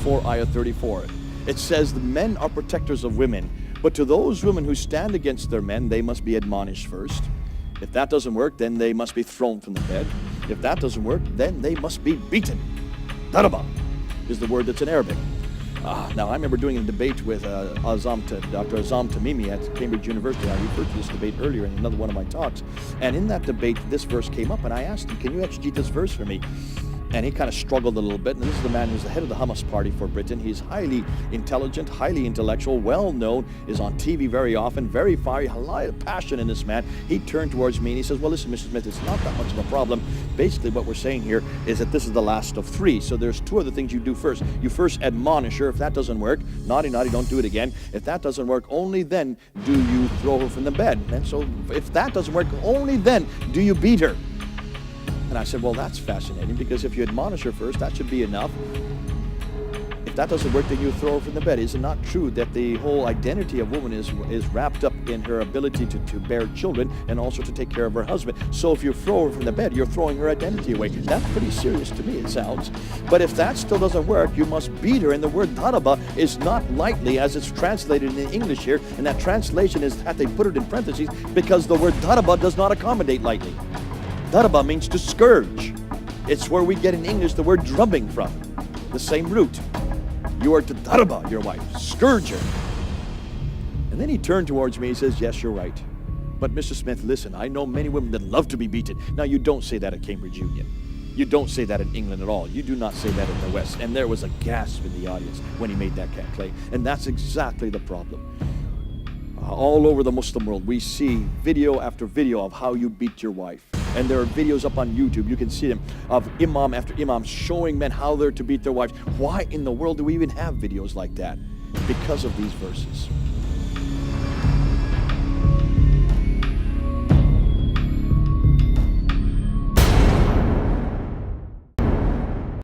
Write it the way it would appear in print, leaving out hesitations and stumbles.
4, ayah 34. It says the men are protectors of women, but to those women who stand against their men, they must be admonished first. If that doesn't work, then they must be thrown from the bed. If that doesn't work, then they must be beaten. Daraba is the word that's in Arabic. Now, I remember doing a debate with Dr. Azam Tamimi at Cambridge University. I referred to this debate earlier in another one of my talks. And in that debate, this verse came up, and I asked him, can you exegete this verse for me? And he kind of struggled a little bit. And this is the man who's the head of the Hamas party for Britain. He's highly intelligent, highly intellectual, well-known, is on TV very often, very fiery, a lot of passion in this man. He turned towards me and he says, well, listen, Mr. Smith, it's not that much of a problem. Basically, what we're saying here is that this is the last of 3. So there's 2 other things you do first. You first admonish her. If that doesn't work, naughty, naughty, don't do it again. If that doesn't work, only then do you throw her from the bed. And so if that doesn't work, only then do you beat her. And I said, well, that's fascinating, because if you admonish her first, that should be enough. If that doesn't work, then you throw her from the bed. Is it not true that the whole identity of woman is wrapped up in her ability to bear children and also to take care of her husband? So if you throw her from the bed, you're throwing her identity away. That's pretty serious to me, it sounds. But if that still doesn't work, you must beat her. And the word daraba is not lightly as it's translated in English here. And that translation is that they put it in parentheses because the word daraba does not accommodate lightly. Daraba means to scourge. It's where we get in English the word drubbing from, the same root. You are to daraba your wife, scourge her. And then he turned towards me and says, yes, you're right. But Mr. Smith, listen, I know many women that love to be beaten. Now, you don't say that at Cambridge Union. You don't say that in England at all. You do not say that in the West. And there was a gasp in the audience when he made that claim. And that's exactly the problem. All over the Muslim world, we see video after video of how you beat your wife. And there are videos up on YouTube, you can see them, of imam after imam showing men how they're to beat their wives. Why in the world do we even have videos like that? Because of these verses.